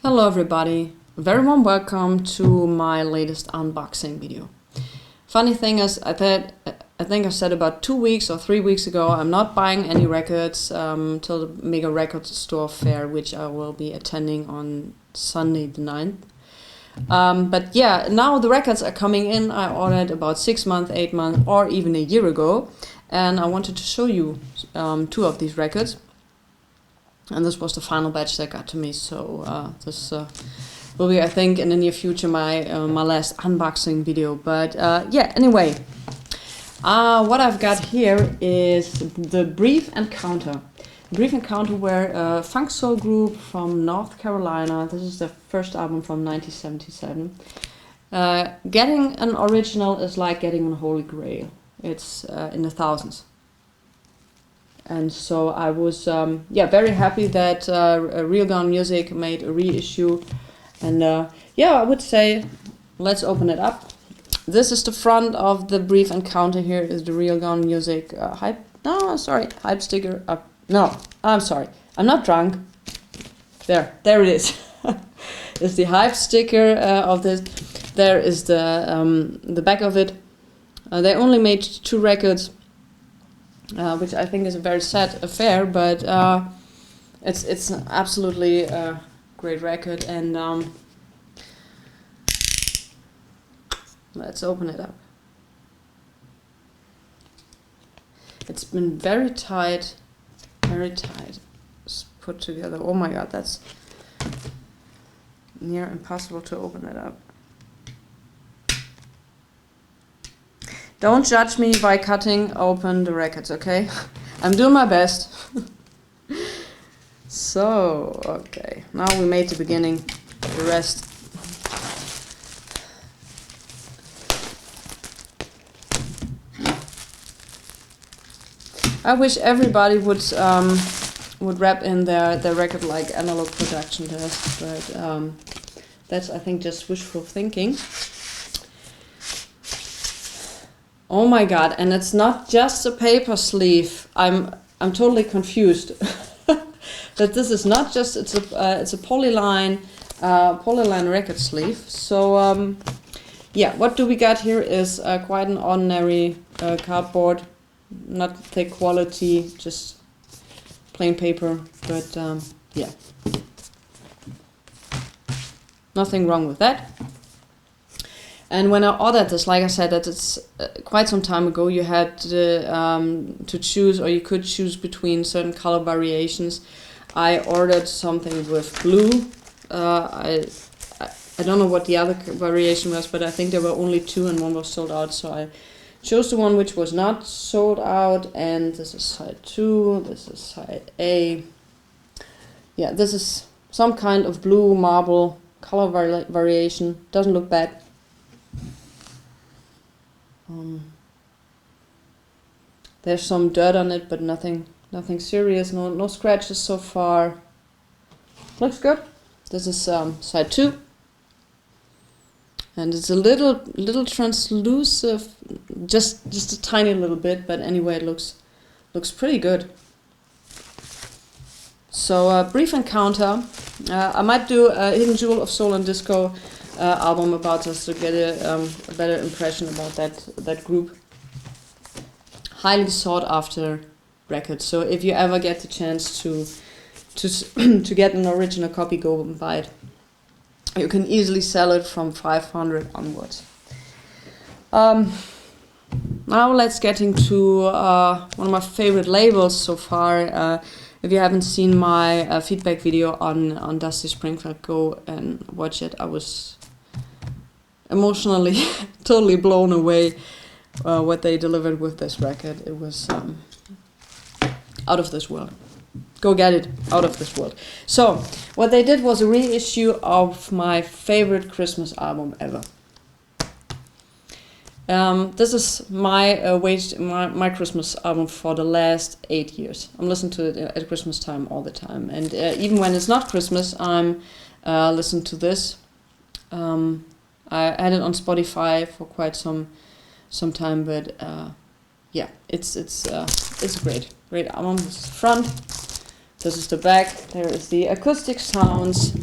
Hello everybody, very warm welcome to my latest unboxing video. Funny thing is, I think I said about 2 weeks or 3 weeks ago, I'm not buying any records till the Mega Record Store Fair, which I will be attending on Sunday the 9th. But yeah, now the records are coming in. I ordered about 6 months, 8 months or even a year ago, and I wanted to show you 2 of these records. And this was the final batch that got to me, so this will be, I think, in the near future my last unboxing video. But yeah, anyway, what I've got here is the Brief Encounter. Brief Encounter were a funk soul group from North Carolina. This is their first album from 1977. Getting an original is like getting a holy grail. It's in the thousands. And so I was very happy that Real Gone Music made a reissue. And yeah, I would say let's open it up. This is the front of the Brief Encounter. Here is the Real Gone Music hype sticker. No, I'm sorry, I'm not drunk. There it is. It's the hype sticker of this. There is the back of it. They only made 2 records. Which I think is a very sad affair, but it's an absolutely great record, and let's open it up. It's been very tight put together. Oh my god, that's near impossible to open it up. Don't judge me by cutting open the records, okay? I'm doing my best. So, okay. Now we made the beginning. The rest. I wish everybody would wrap in their record like analog production does, but that's, I think, just wishful thinking. Oh my god, and it's not just a paper sleeve. I'm totally confused. That this is not just, it's a polyline record sleeve. So yeah, what do we got here is quite an ordinary cardboard, not thick quality, just plain paper, but yeah. Nothing wrong with that. And when I ordered this, like I said, that it's quite some time ago, you had to choose, or you could choose between certain color variations. I ordered something with blue. I don't know what the other variation was, but I think there were only 2 and one was sold out. So I chose the one which was not sold out, and this is side 2, this is side A. Yeah, this is some kind of blue marble color variation. Doesn't look bad. There's some dirt on it, but nothing serious. No scratches so far. Looks good. This is side 2, and it's a little translucent, just a tiny little bit. But anyway, it looks pretty good. So Brief Encounter. I might do a Hidden Jewel of Soul and Disco album about us to get a better impression about that group. Highly sought after record. So if you ever get the chance to get an original copy, go and buy it. You can easily sell it from 500 onwards. Now let's get into one of my favorite labels so far. If you haven't seen my feedback video on Dusty Springfield, go and watch it. I was emotionally totally blown away what they delivered with this record. It was out of this world. Go get it, out of this world. So what they did was a reissue of my favorite Christmas album ever. This is my Christmas album for the last 8 years. I'm listening to it at Christmas time all the time, and even when it's not Christmas, I'm listening to this. I had it on Spotify for quite some time, but yeah, it's a great album. This is the front. This is the back. There is the acoustic sounds.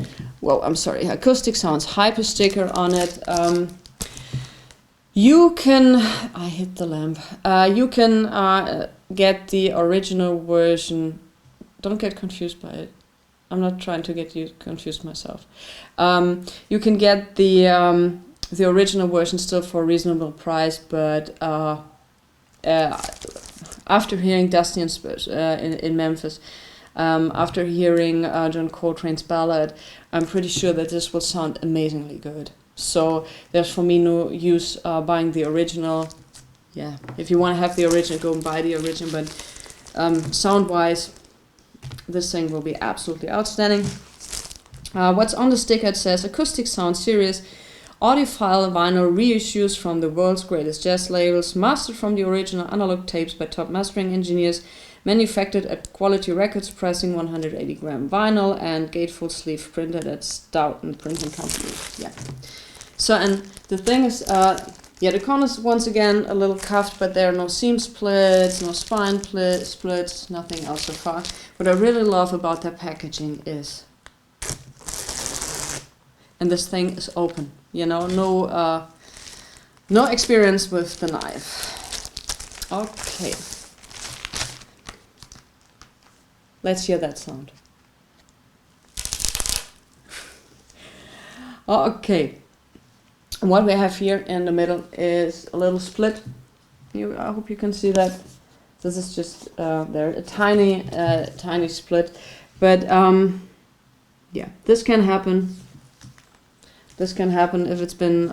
well, I'm sorry, Acoustic Sounds Hyper sticker on it. You can, I hit the lamp. You can get the original version. Don't get confused by it. I'm not trying to get you confused myself. You can get the original version still for a reasonable price, but after hearing Dusty in Memphis, after hearing John Coltrane's ballad, I'm pretty sure that this will sound amazingly good. So there's for me no use buying the original. Yeah, if you want to have the original, go and buy the original. But sound-wise, this thing will be absolutely outstanding. What's on the sticker? It says Acoustic Sound Series, audiophile vinyl reissues from the world's greatest jazz labels, mastered from the original analog tapes by top mastering engineers, manufactured at Quality Records, pressing 180-gram vinyl, and gatefold sleeve printed at Stoughton Printing Company. Yeah. So, and the thing is, yeah, the corners once again a little cuffed, but there are no seam splits, no spine splits, nothing else so far. What I really love about their packaging is, and this thing is open, you know, no experience with the knife. Okay. Let's hear that sound. Okay. What we have here in the middle is a little split. I hope you can see that. This is just there, a tiny split, but yeah, this can happen. This can happen if it's been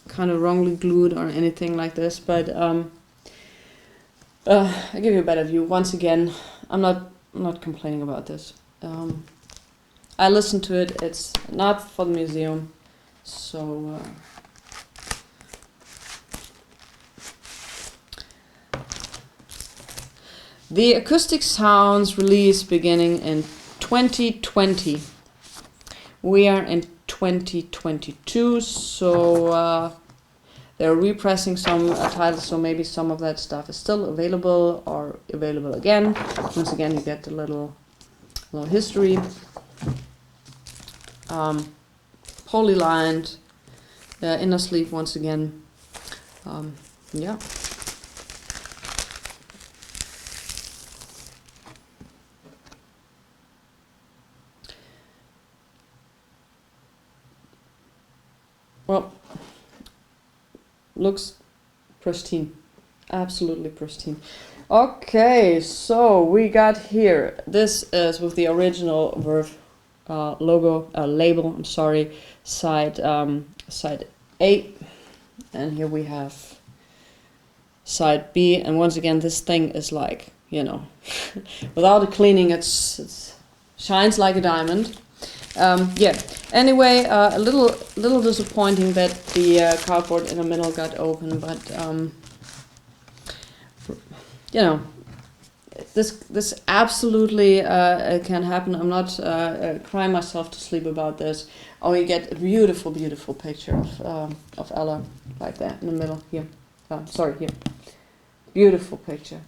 kind of wrongly glued or anything like this. But I'll give you a better view. Once again, I'm not complaining about this. I listened to it. It's not for the museum, so. The Acoustic Sounds release beginning in 2020. We are in 2022, so they're repressing some titles, so maybe some of that stuff is still available or available again. Once again, you get the little history. Poly-lined inner sleeve once again. Yeah. Well, looks pristine, absolutely pristine. Okay, so we got here. This is with the original Verve label. I'm sorry, side A, and here we have side B. And once again, this thing is like, you know, without the cleaning, it's shines like a diamond. Yeah. Anyway, a little disappointing that the cardboard in the middle got open, but you know, this absolutely can happen. I'm not crying myself to sleep about this. Oh, you get a beautiful picture of Ella like that in the middle here. Sorry, here. Beautiful picture.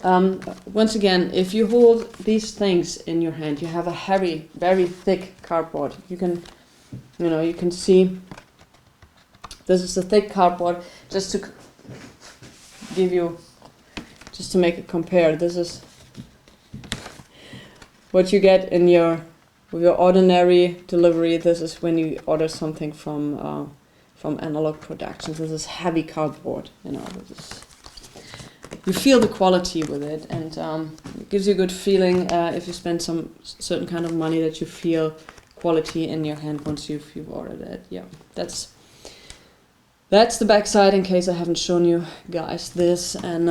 Once again, if you hold these things in your hand, you have a heavy, very thick cardboard. You can see this is the thick cardboard. Just to make it compare, this is what you get in your ordinary delivery. This is when you order something from Analog Productions. This is heavy cardboard. You know, you feel the quality with it, and it gives you a good feeling if you spend some certain kind of money, that you feel quality in your hand once you've ordered it. Yeah, that's the backside, in case I haven't shown you guys this. And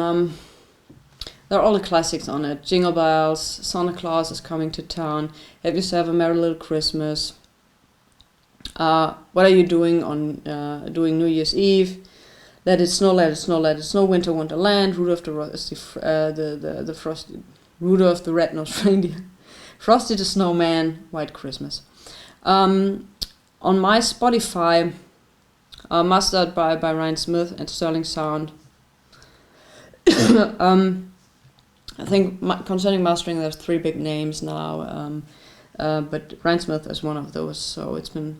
there are all the classics on it. Jingle Bells, Santa Claus is Coming to Town, Have Yourself a Merry Little Christmas, What Are You Doing on doing New Year's Eve, Let It Snow, Let It Snow, Let It Snow, Winter Wonderland, Rudolph Rudolph the Red-Nosed Reindeer, Frosty the Snowman, White Christmas. On my Spotify, mastered by Ryan Smith and Sterling Sound. I think concerning mastering, there's three big names now. but Rhinesmith is one of those, so it's been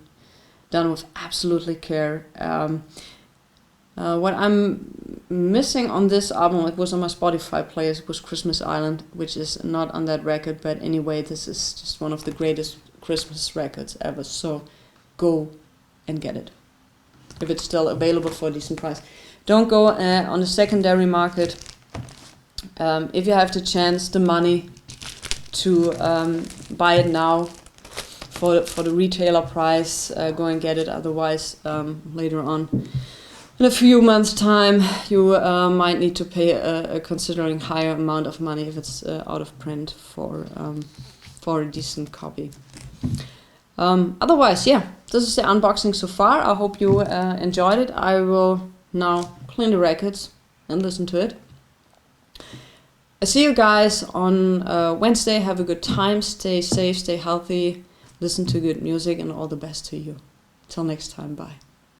done with absolutely care. What I'm missing on this album, it was on my Spotify playlist, it was Christmas Island, which is not on that record, but anyway, this is just one of the greatest Christmas records ever, so go and get it, if it's still available for a decent price. Don't go on the secondary market. If you have the chance, the money to buy it now for the retailer price, go and get it, otherwise later on in a few months' time, you might need to pay a considering higher amount of money if it's out of print for a decent copy. Otherwise, yeah, this is the unboxing so far. I hope you enjoyed it. I will now clean the records and listen to it. I see you guys on Wednesday. Have a good time. Stay safe, stay healthy, listen to good music, and all the best to you. Till next time, bye.